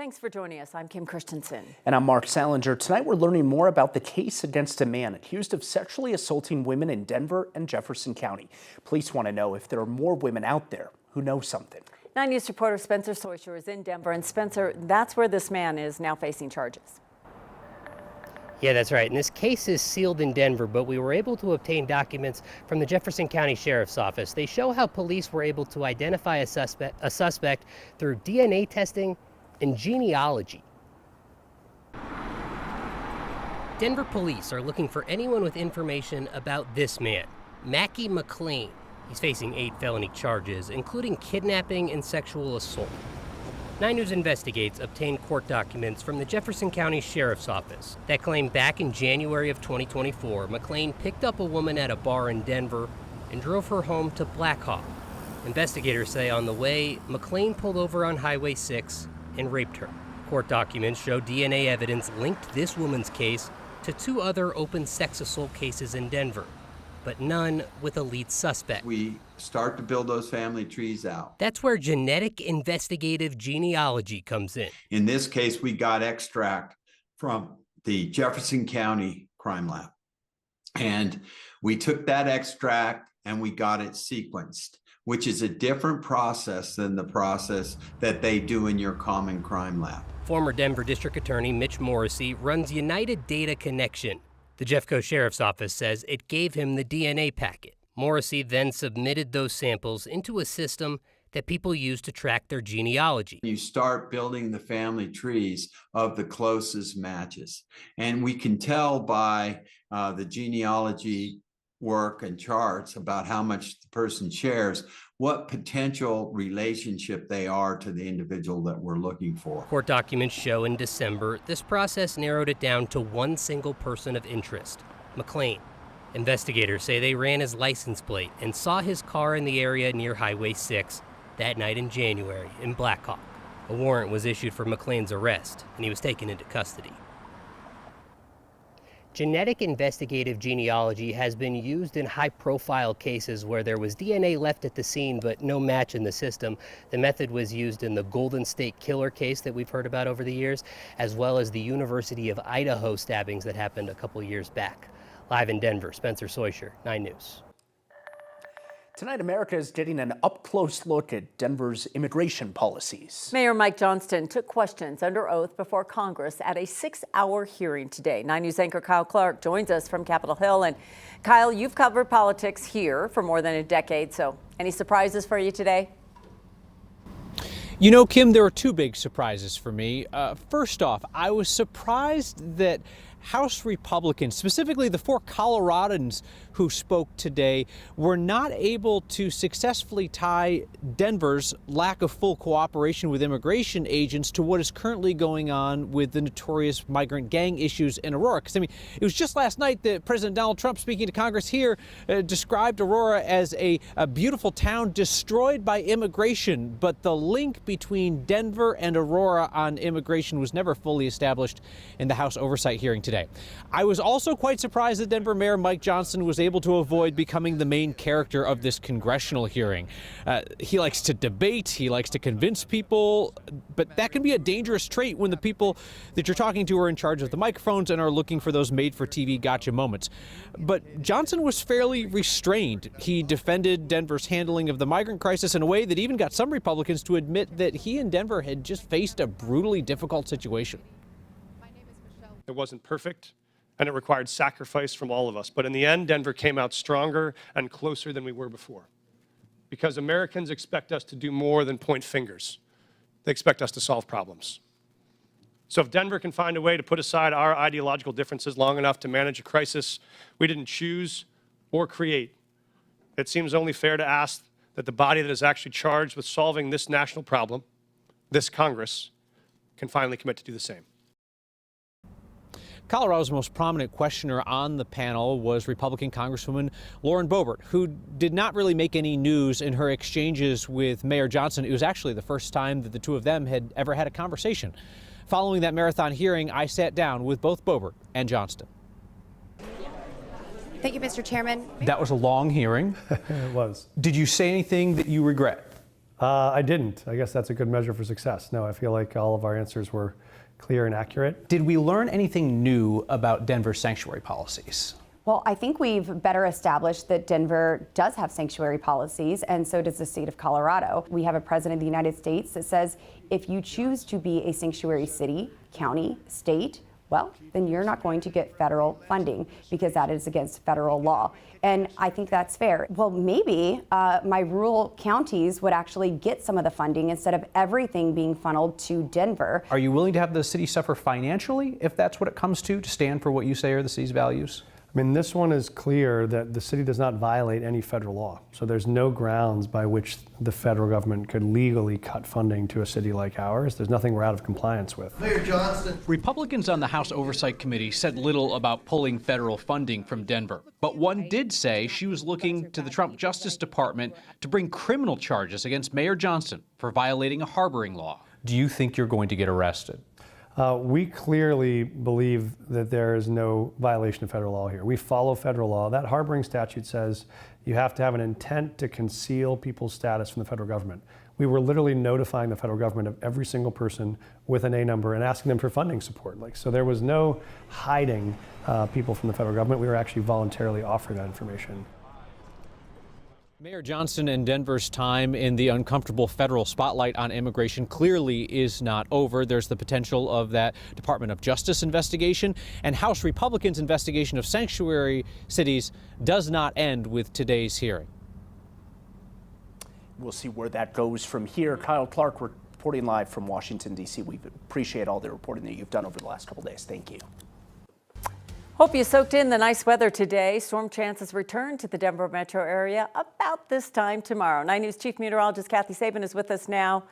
Thanks for joining us. I'm Kim Christensen. And I'm Mark Salinger. Tonight we're learning more about the case against a man accused of sexually assaulting women in Denver and Jefferson County. Police want to know if there are more women out there who know something. 9 News reporter Spencer Soisher is in Denver. And Spencer, that's where this man is now facing charges. Yeah, that's right. And this case is sealed in Denver, but we were able to obtain documents from the Jefferson County Sheriff's Office. They show how police were able to identify a suspect through DNA testing and genealogy. Denver police are looking for anyone with information about this man, Mackie McLean. He's facing 8 felony charges, including kidnapping and sexual assault. 9 News Investigates obtained court documents from the Jefferson County Sheriff's Office that claim back in January of 2024, McLean picked up a woman at a bar in Denver and drove her home to Black Hawk. Investigators say on the way, McLean pulled over on Highway 6 and raped her. Court documents show DNA evidence linked this woman's case to 2 other open sex assault cases in Denver, but none with a lead suspect. We start to build those family trees out. That's where genetic investigative genealogy comes in. In this case, we got extract from the Jefferson County Crime Lab. And we took that extract and we got it sequenced, which is a different process than the process that they do in your common crime lab. Former Denver District Attorney Mitch Morrissey runs United Data Connection. The Jeffco Sheriff's Office says it gave him the DNA packet. Morrissey then submitted those samples into a system that people use to track their genealogy. You start building the family trees of the closest matches. And we can tell by the genealogy work and charts about how much the person shares, what potential relationship they are to the individual that we're looking for. Court documents show in December, this process narrowed it down to one single person of interest, McLean. Investigators say they ran his license plate and saw his car in the area near Highway 6 that night in January in Black Hawk. A warrant was issued for McLean's arrest, and he was taken into custody. Genetic investigative genealogy has been used in high-profile cases where there was DNA left at the scene but no match in the system. The method was used in the Golden State Killer case that we've heard about over the years, as well as the University of Idaho stabbings that happened a couple years back. Live in Denver, Spencer Soisher, 9 News. Tonight, America is getting an up-close look at Denver's immigration policies. Mayor Mike Johnston took questions under oath before Congress at a 6-hour hearing today. 9 News anchor Kyle Clark joins us from Capitol Hill. And Kyle, you've covered politics here for more than a decade, so any surprises for you today? You know, Kim, there were 2 big surprises for me. First off, I was surprised that House Republicans, specifically the 4 Coloradans who spoke today, were not able to successfully tie Denver's lack of full cooperation with immigration agents to what is currently going on with the notorious migrant gang issues in Aurora. Because, I mean, it was just last night that President Donald Trump, speaking to Congress here, described Aurora as a beautiful town destroyed by immigration. But the link between Denver and Aurora on immigration was never fully established in the House oversight hearing today. I was also quite surprised that Denver Mayor Mike Johnston was able to avoid becoming the main character of this congressional hearing. He likes to debate, he likes to convince people, but that can be a dangerous trait when the people that you're talking to are in charge of the microphones and are looking for those made-for-TV gotcha moments. But Johnson was fairly restrained. He defended Denver's handling of the migrant crisis in a way that even got some Republicans to admit that he and Denver had just faced a brutally difficult situation. It wasn't perfect, and it required sacrifice from all of us. But in the end, Denver came out stronger and closer than we were before. Because Americans expect us to do more than point fingers. They expect us to solve problems. So if Denver can find a way to put aside our ideological differences long enough to manage a crisis we didn't choose or create, it seems only fair to ask that the body that is actually charged with solving this national problem, this Congress, can finally commit to do the same. Colorado's most prominent questioner on the panel was Republican Congresswoman Lauren Boebert, who did not really make any news in her exchanges with Mayor Johnson. It was actually the first time that the 2 of them had ever had a conversation. Following that marathon hearing, I sat down with both Boebert and Johnston. Thank you, Mr. Chairman. That was a long hearing. It was. Did you say anything that you regret? I didn't. I guess that's a good measure for success. No, I feel like all of our answers were clear and accurate. Did we learn anything new about Denver's sanctuary policies? Well, I think we've better established that Denver does have sanctuary policies, and so does the state of Colorado. We have a president of the United States that says if you choose to be a sanctuary city, county, state, well, then you're not going to get federal funding because that is against federal law. And I think that's fair. Well, maybe my rural counties would actually get some of the funding instead of everything being funneled to Denver. Are you willing to have the city suffer financially if that's what it comes to stand for what you say are the city's values? I mean, this one is clear that the city does not violate any federal law. So there's no grounds by which the federal government could legally cut funding to a city like ours. There's nothing we're out of compliance with. Mayor Johnston. Republicans on the House Oversight Committee said little about pulling federal funding from Denver. But one did say she was looking to the Trump Justice Department to bring criminal charges against Mayor Johnston for violating a harboring law. Do you think you're going to get arrested? We clearly believe that there is no violation of federal law here. We follow federal law. That harboring statute says you have to have an intent to conceal people's status from the federal government. We were literally notifying the federal government of every single person with an A number and asking them for funding support. So there was no hiding people from the federal government. We were actually voluntarily offering that information. Mayor Johnston and Denver's time in the uncomfortable federal spotlight on immigration clearly is not over. There's the potential of that Department of Justice investigation, and House Republicans' investigation of sanctuary cities does not end with today's hearing. We'll see where that goes from here. Kyle Clark reporting live from Washington, D.C. We appreciate all the reporting that you've done over the last couple days. Thank you. Hope you soaked in the nice weather today. Storm chances return to the Denver metro area about this time tomorrow. 9 News Chief Meteorologist Kathy Sabin is with us now.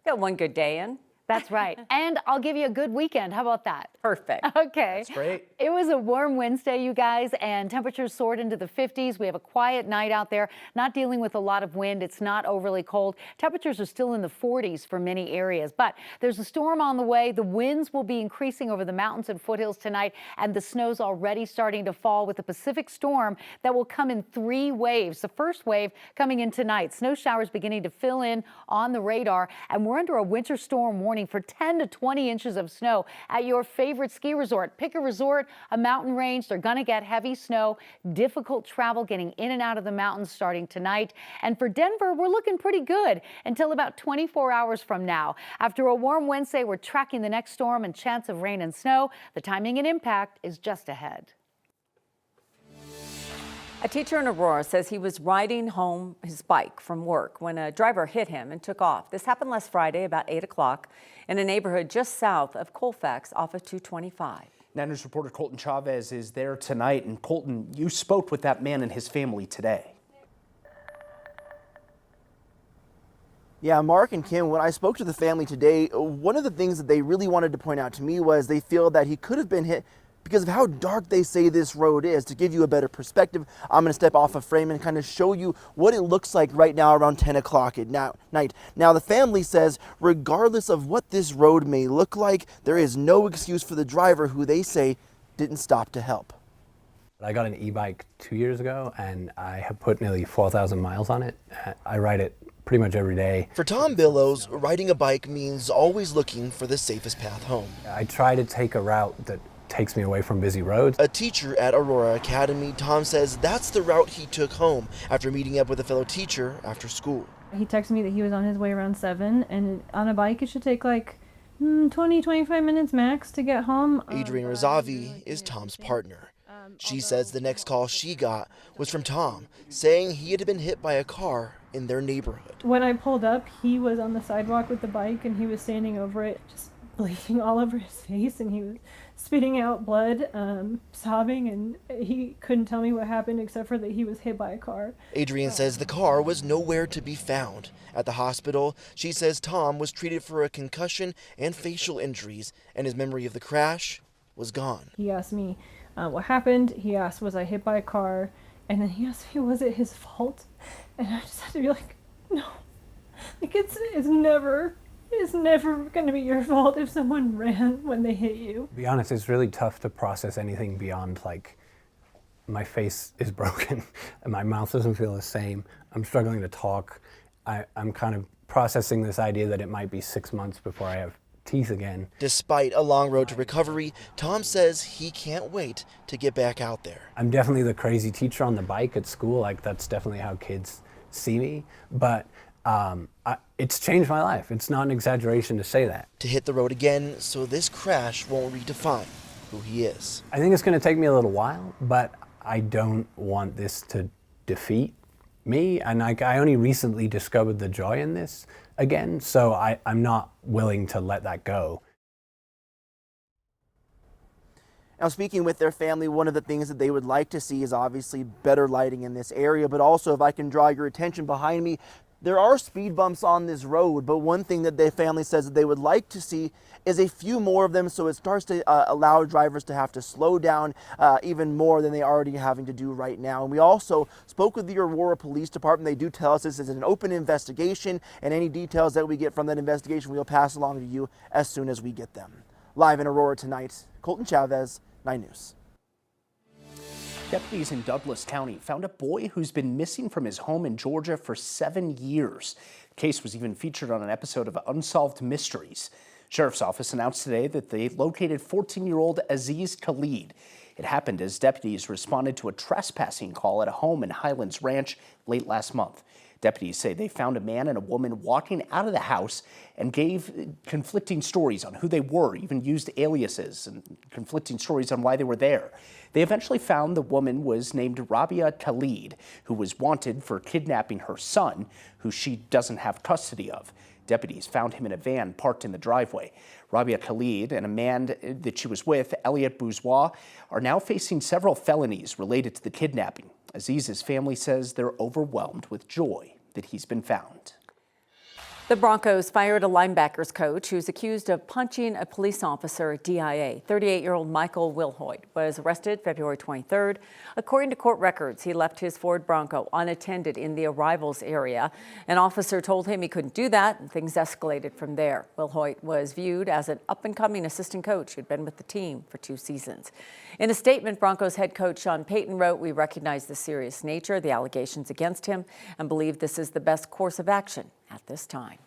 Got one good day in. That's right. And I'll give you a good weekend. How about that? Perfect. Okay. That's great. It was a warm Wednesday, you guys, and temperatures soared into the 50s. We have a quiet night out there, not dealing with a lot of wind. It's not overly cold. Temperatures are still in the 40s for many areas, but there's a storm on the way. The winds will be increasing over the mountains and foothills tonight, and the snow's already starting to fall with a Pacific storm that will come in 3 waves. The first wave coming in tonight. Snow showers beginning to fill in on the radar, and we're under a winter storm warning for 10 to 20 inches of snow at your favorite ski resort. Pick a resort, a mountain range. They're going to get heavy snow, difficult travel getting in and out of the mountains starting tonight. And for Denver, we're looking pretty good until about 24 hours from now. After a warm Wednesday, we're tracking the next storm and chance of rain and snow. The timing and impact is just ahead. A teacher in Aurora says he was riding home his bike from work when a driver hit him and took off. This happened last Friday about 8 o'clock in a neighborhood just south of Colfax off of 225. 9 News reporter Colton Chavez is there tonight. And Colton, you spoke with that man and his family today. Yeah, Mark and Kim, when I spoke to the family today, one of the things that they really wanted to point out to me was they feel that he could have been hit because of how dark they say this road is. To give you a better perspective, I'm going to step off a frame and kind of show you what it looks like right now around 10 o'clock at night. Now, the family says, regardless of what this road may look like, there is no excuse for the driver who they say didn't stop to help. I got an e-bike 2 years ago, and I have put nearly 4,000 miles on it. I ride it pretty much every day. For Tom Billows, riding a bike means always looking for the safest path home. I try to take a route that takes me away from busy roads. A teacher at Aurora Academy, Tom says that's the route he took home after meeting up with a fellow teacher after school. He texted me that he was on his way around 7, and on a bike it should take like 20-25 minutes max to get home. Adrienne Razavi is Tom's partner. She says the next call she got was from Tom, saying he had been hit by a car in their neighborhood. When I pulled up, he was on the sidewalk with the bike, and he was standing over it, just bleeding all over his face, and he was spitting out blood, sobbing, and he couldn't tell me what happened except for that he was hit by a car. Adrienne says the car was nowhere to be found. At the hospital, she says Tom was treated for a concussion and facial injuries, and his memory of the crash was gone. He asked me what happened. He asked, was I hit by a car? And then he asked me, was it his fault? And I just had to be like, no. Like, it's never going to be your fault if someone ran when they hit you. To be honest, it's really tough to process anything beyond, like, my face is broken and my mouth doesn't feel the same. I'm struggling to talk, I'm kind of processing this idea that it might be 6 months before I have teeth again. Despite a long road to recovery, Tom says he can't wait to get back out there. I'm definitely the crazy teacher on the bike at school. Like, that's definitely how kids see me. But it's changed my life. It's not an exaggeration to say that. To hit the road again so this crash won't redefine who he is. I think it's going to take me a little while, but I don't want this to defeat me. And I only recently discovered the joy in this again, so I'm not willing to let that go. Now, speaking with their family, one of the things that they would like to see is obviously better lighting in this area, but also, if I can draw your attention behind me, there are speed bumps on this road, but one thing that their family says that they would like to see is a few more of them, so it starts to allow drivers to have to slow down even more than they already having to do right now. And we also spoke with the Aurora Police Department. They do tell us this is an open investigation, and any details that we get from that investigation we'll pass along to you as soon as we get them. Live in Aurora tonight, Colton Chavez, 9 News. Deputies in Douglas County found a boy who's been missing from his home in Georgia for 7 years. The case was even featured on an episode of Unsolved Mysteries. Sheriff's Office announced today that they located 14-year-old Aziz Khalid. It happened as deputies responded to a trespassing call at a home in Highlands Ranch late last month. Deputies say they found a man and a woman walking out of the house and gave conflicting stories on who they were, even used aliases and conflicting stories on why they were there. They eventually found the woman was named Rabia Khalid, who was wanted for kidnapping her son, who she doesn't have custody of. Deputies found him in a van parked in the driveway. Rabia Khalid and a man that she was with, Elliot Bourgeois, are now facing several felonies related to the kidnapping. Aziz's family says they're overwhelmed with joy that he's been found. The Broncos fired a linebackers coach who's accused of punching a police officer at DIA. 38-year-old Michael Wilhoit was arrested February 23rd. According to court records, he left his Ford Bronco unattended in the arrivals area. An officer told him he couldn't do that, and things escalated from there. Wilhoit was viewed as an up-and-coming assistant coach who'd been with the team for 2 seasons. In a statement, Broncos head coach Sean Payton wrote, "We recognize the serious nature of the allegations against him and believe this is the best course of action at this time."